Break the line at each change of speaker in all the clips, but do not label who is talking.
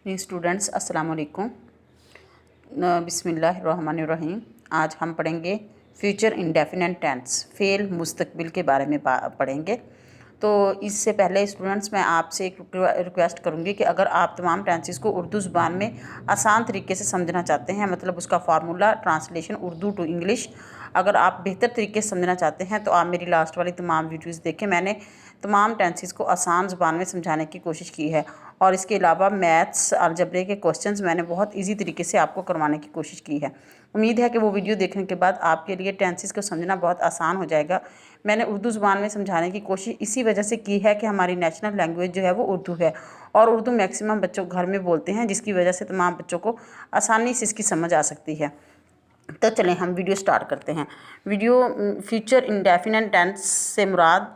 Students अस्सलाम वालेकुम। बिस्मिल्लाहिर्रहमानिर्रहीम। आज हम पढ़ेंगे फ्यूचर इंडेफिनिट टेंस, फ़ेल मुस्तकबिल के बारे में पढ़ेंगे। तो इससे पहले स्टूडेंट्स मैं आपसे एक रिक्वेस्ट करूंगी कि अगर आप तमाम टेंसेस को उर्दू ज़ुबान में आसान तरीके से समझना चाहते हैं, मतलब उसका formula translation Urdu to English, अगर आप बेहतर तरीके से समझना चाहते हैं तो आप मेरी लास्ट वाली तमाम वीडियोज़ देखें। मैंने तमाम टेंसेस को आसान ज़ुबान में समझाने की कोशिश की है और इसके अलावा मैथ्स अलजबरे के क्वेश्चंस मैंने बहुत इजी तरीके से आपको करवाने की कोशिश की है। उम्मीद है कि वो वीडियो देखने के बाद आपके लिए टेंसेस को समझना बहुत आसान हो जाएगा। मैंने उर्दू ज़ुबान में समझाने की कोशिश इसी वजह से की है कि हमारी नेशनल लैंग्वेज जो है वो उर्दू है और उर्दू मैक्सिमम बच्चों घर में बोलते हैं, जिसकी वजह से तमाम बच्चों को आसानी से इसकी समझ आ सकती है। तो चलें हम वीडियो स्टार्ट करते हैं। वीडियो फ्यूचर इंडेफिनिट टेंस से मुराद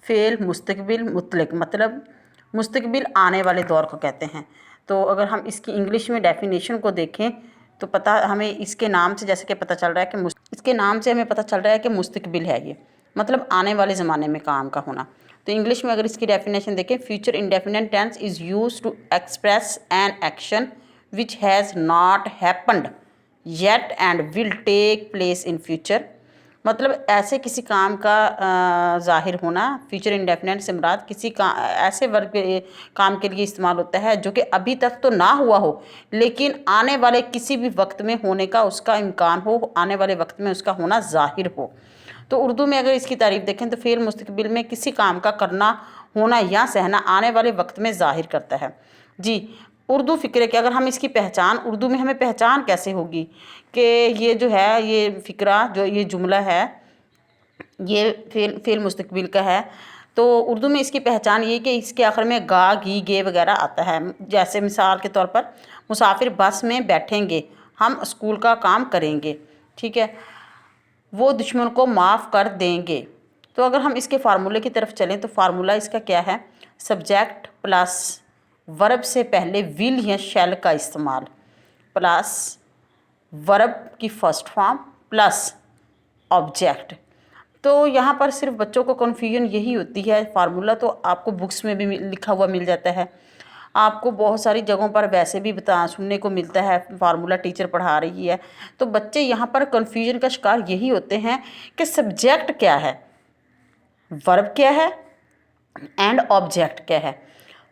फ़ेल मुस्तकबिल मुतलक, मतलब मुस्तकबिल आने वाले दौर को कहते हैं। तो अगर हम इसकी इंग्लिश में डेफिनेशन को देखें तो पता हमें इसके नाम से जैसे कि पता चल रहा है कि इसके नाम से हमें पता चल रहा है कि मुस्तकबिल है ये, मतलब आने वाले ज़माने में काम का होना। तो इंग्लिश में अगर इसकी डेफिनेशन देखें, future indefinite tense is used to express an action which has not happened yet and will take place in future, मतलब ऐसे किसी काम का ज़ाहिर होना। फ्यूचर इंडेफिनिट से मुराद किसी का ऐसे वर्ग के काम के लिए इस्तेमाल होता है जो कि अभी तक तो ना हुआ हो लेकिन आने वाले किसी भी वक्त में होने का उसका इम्कान हो, आने वाले वक्त में उसका होना ज़ाहिर हो। तो उर्दू में अगर इसकी तारीफ देखें तो फ़ेल मुस्तकबिल में किसी काम का करना, होना या सहना आने वाले वक्त में ज़ाहिर करता है। जी, उर्दू फ़िक्रे की अगर हम इसकी पहचान उर्दू में हमें पहचान कैसे होगी कि ये जो है ये फ़िक्रा जो ये जुमला है ये फ़ेल मुस्तकबिल का है। तो उर्दू में इसकी पहचान ये कि इसके आखिर में गा गी गे वगैरह आता है। जैसे मिसाल के तौर पर मुसाफिर बस में बैठेंगे, हम स्कूल का काम करेंगे, ठीक है, वो दुश्मन को माफ़ कर देंगे। तो अगर हम इसके फार्मूले की तरफ चलें तो फार्मूला इसका क्या है, सब्जेक्ट प्लस वर्ब से पहले विल या शैल का इस्तेमाल प्लस वर्ब की फर्स्ट फॉर्म प्लस ऑब्जेक्ट। तो यहाँ पर सिर्फ बच्चों को कन्फ्यूजन यही होती है। फार्मूला तो आपको बुक्स में भी लिखा हुआ मिल जाता है, आपको बहुत सारी जगहों पर वैसे भी सुनने को मिलता है, फार्मूला टीचर पढ़ा रही है। तो बच्चे यहाँ पर कन्फ्यूजन का शिकार यही होते हैं कि सब्जेक्ट क्या है, वर्ब क्या है एंड ऑब्जेक्ट क्या है।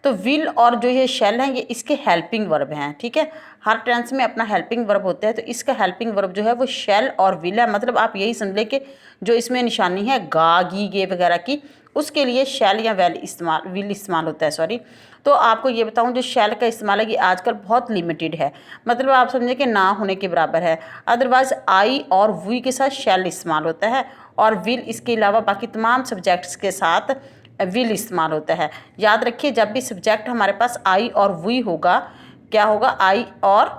तो विल और जो ये शेल हैं ये इसके हेल्पिंग वर्ब हैं, ठीक है। हर टेंस में अपना हेल्पिंग वर्ब होता है, तो इसका हेल्पिंग वर्ब जो है वो शेल और विल है। मतलब आप यही समझ लें कि जो इसमें निशानी है गा गी गे वगैरह की, उसके लिए शेल या विल इस्तेमाल होता है, सॉरी। तो आपको ये बताऊं जो शेल का इस्तेमाल है कि आजकल बहुत लिमिटेड है, मतलब आप समझें कि ना होने के बराबर है। अदरवाइज़ आई और वी के साथ शेल इस्तेमाल होता है और विल इसके अलावा बाकी तमाम सब्जेक्ट्स के साथ विल इस्तेमाल होता है। याद रखिए जब भी सब्जेक्ट हमारे पास आई और वी होगा, क्या होगा, आई और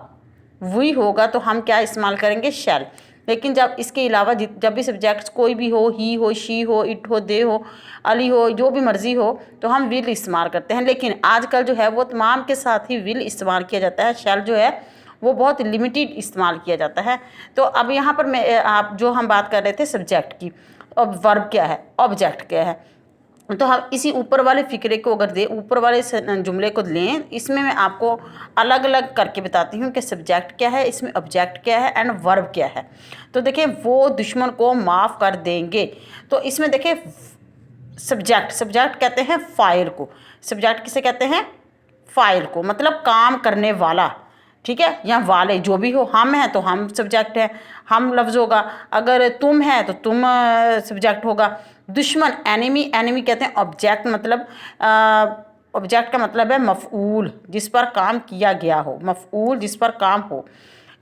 वी होगा तो हम क्या इस्तेमाल करेंगे, शैल। लेकिन जब इसके अलावा जब भी सब्जेक्ट्स कोई भी हो, ही हो, शी हो, इट हो, दे हो, अली हो, जो भी मर्जी हो, तो हम विल इस्तेमाल करते हैं। लेकिन आजकल जो है वो तमाम के साथ ही विल इस्तेमाल किया जाता है, शैल जो है वो बहुत लिमिटेड इस्तेमाल किया जाता है। तो अब यहाँ पर आप जो हम बात कर रहे थे सब्जेक्ट की, अब वर्ब क्या है, ऑब्जेक्ट क्या है, तो हम इसी ऊपर वाले फ़िक्रे को अगर दे ऊपर वाले जुमले को लें, इसमें मैं आपको अलग अलग करके बताती हूँ कि सब्जेक्ट क्या है, इसमें ऑब्जेक्ट क्या है एंड वर्ब क्या है। तो देखिए वो दुश्मन को माफ़ कर देंगे, तो इसमें देखिए सब्जेक्ट कहते हैं फ़ाइल को। सब्जेक्ट किसे कहते हैं, फ़ाइल को, मतलब काम करने वाला, ठीक है, या वाले जो भी हो। हम हैं तो हम सब्जेक्ट है, हम लफ्ज़ होगा। अगर तुम है तो तुम सब्जेक्ट होगा। दुश्मन एनिमी कहते हैं ऑब्जेक्ट, मतलब ऑब्जेक्ट का मतलब है मफ़ऊल, जिस पर काम किया गया हो, मफ़ऊल जिस पर काम हो।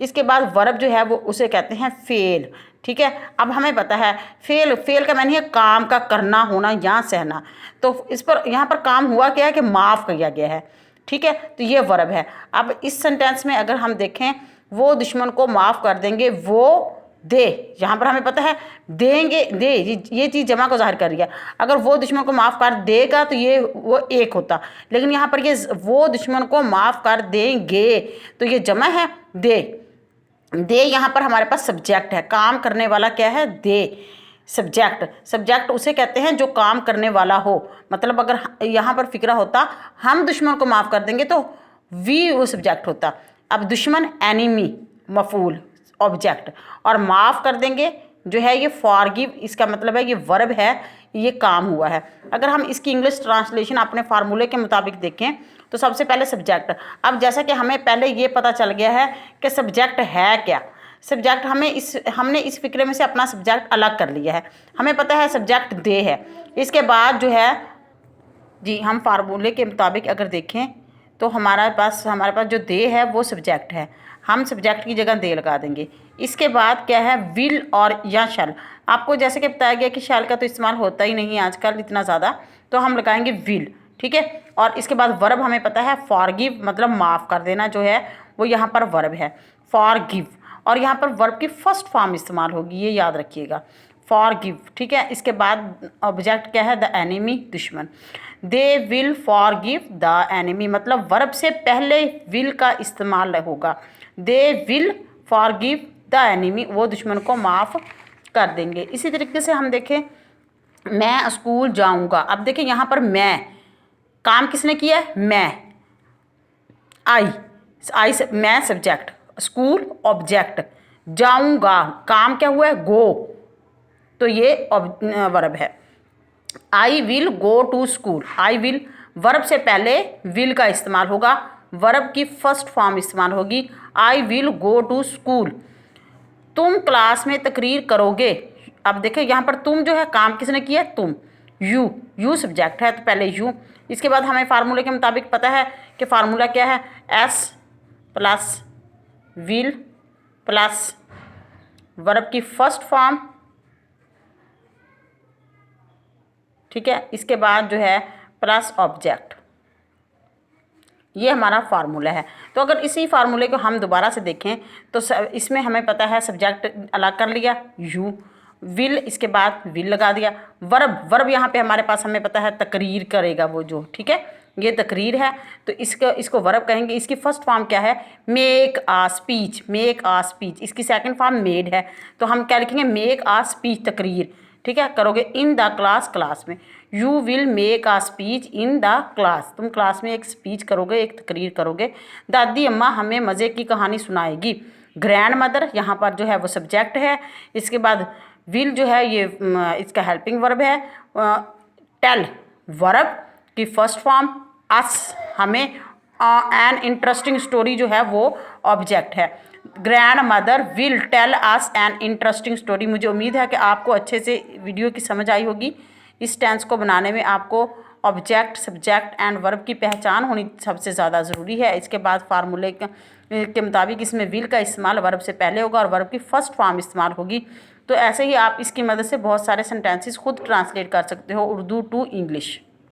इसके बाद वर्ब जो है वो उसे कहते हैं फ़ेल, ठीक है। अब हमें पता है फ़ेल का मानी है काम का करना, होना या सहना। तो इस पर यहाँ पर काम हुआ क्या है कि माफ़ किया गया है, ठीक है, तो ये वर्ब है। अब इस सेंटेंस में अगर हम देखें वो दुश्मन को माफ़ कर देंगे, वो दे, यहाँ पर हमें पता है देंगे, दे ये चीज़ जमा को जाहिर कर रही है। अगर वो दुश्मन को माफ़ कर देगा तो ये वो एक होता, लेकिन यहाँ पर ये वो दुश्मन को माफ़ कर देंगे तो ये जमा है दे यहाँ पर हमारे पास सब्जेक्ट है, काम करने वाला क्या है, दे। सब्जेक्ट उसे कहते हैं जो काम करने वाला हो। मतलब अगर यहाँ पर फिक्रा होता हम दुश्मन को माफ़ कर देंगे तो वी वो सब्जेक्ट होता। अब दुश्मन एनिमी मफूल ऑब्जेक्ट, और माफ़ कर देंगे जो है ये फॉरगिव, इसका मतलब है ये वर्ब है, ये काम हुआ है। अगर हम इसकी इंग्लिश ट्रांसलेशन अपने फार्मूले के मुताबिक देखें तो सबसे पहले सब्जेक्ट। अब जैसा कि हमें पहले ये पता चल गया है कि सब्जेक्ट है क्या, सब्जेक्ट हमने इस फिक्रे में से अपना सब्जेक्ट अलग कर लिया है। हमें पता है सब्जेक्ट दे है। इसके बाद जो है जी हम फार्मूले के मुताबिक अगर देखें तो हमारे पास जो दे है वो सब्जेक्ट है, हम सब्जेक्ट की जगह दे लगा देंगे। इसके बाद क्या है, विल और या शैल। आपको जैसे कि बताया गया कि शैल का तो इस्तेमाल होता ही नहीं आजकल इतना ज़्यादा, तो हम लगाएंगे विल, ठीक है। और इसके बाद वर्ब हमें पता है फॉरगिव, मतलब माफ़ कर देना जो है वो यहाँ पर वर्ब है फॉरगिव, और यहाँ पर वर्ब की फर्स्ट फॉर्म इस्तेमाल होगी, ये याद रखिएगा, फॉरगिव, ठीक है। इसके बाद ऑब्जेक्ट क्या है, द एनिमी दुश्मन। They will forgive the enemy, मतलब वर्ब से पहले विल का इस्तेमाल होगा। They will forgive the enemy, वो दुश्मन को माफ़ कर देंगे। इसी तरीके से हम देखें, मैं स्कूल जाऊंगा। अब देखें यहाँ पर मैं, काम किसने किया है, मैं, आई मैं सब्जेक्ट, स्कूल ऑब्जेक्ट, जाऊंगा काम क्या हुआ है, गो, तो ये वर्ब है। I will go to school, I will verb से पहले विल का इस्तेमाल होगा, वर्ब की फर्स्ट फॉर्म इस्तेमाल होगी, I will go to school. तुम क्लास में तकरीर करोगे। अब देखिए यहाँ पर तुम जो है काम किसने किया, तुम, यू सब्जेक्ट है तो पहले यू। इसके बाद हमें फार्मूले के मुताबिक पता है कि फार्मूला क्या है, S plus will plus verb की फर्स्ट फॉर्म, ठीक है। इसके बाद जो है प्लस ऑब्जेक्ट, ये हमारा फार्मूला है। तो अगर इसी फार्मूले को हम दोबारा से देखें तो इसमें हमें पता है सब्जेक्ट अलग कर लिया यू, विल, इसके बाद विल लगा दिया, वर्ब यहाँ पे हमारे पास हमें पता है तकरीर करेगा वो जो, ठीक है, ये तकरीर है तो इसको वर्ब कहेंगे। इसकी फर्स्ट फॉर्म क्या है, make a speech, make a speech. इसकी सेकंड फॉर्म मेड है तो हम क्या लिखेंगे, मेक आ स्पीच, तकरीर, ठीक है, करोगे इन द क्लास, क्लास में। You will make a speech in the class, तुम क्लास में एक स्पीच करोगे, एक तकरीर करोगे। दादी अम्मा हमें मज़े की कहानी सुनाएगी। ग्रैंड मदर यहाँ पर जो है वो सब्जेक्ट है। इसके बाद विल जो है ये इसका हेल्पिंग वर्ब है। टेल वर्ब की फर्स्ट फॉर्म, अस हमें एन इंटरेस्टिंग स्टोरी जो है वो ऑब्जेक्ट है। Grandmother will tell us an interesting story. मुझे उम्मीद है कि आपको अच्छे से वीडियो की समझ आई होगी। इस टेंस को बनाने में आपको ऑब्जेक्ट, सब्जेक्ट एंड वर्ब की पहचान होनी सबसे ज़्यादा ज़रूरी है। इसके बाद फार्मूले के मुताबिक इसमें विल का इस्तेमाल वर्ब से पहले होगा और वर्ब की फर्स्ट फॉर्म इस्तेमाल होगी। तो ऐसे ही आप इसकी मदद से बहुत सारे सेंटेंसेस खुद ट्रांसलेट कर सकते हो उर्दू टू इंग्लिश।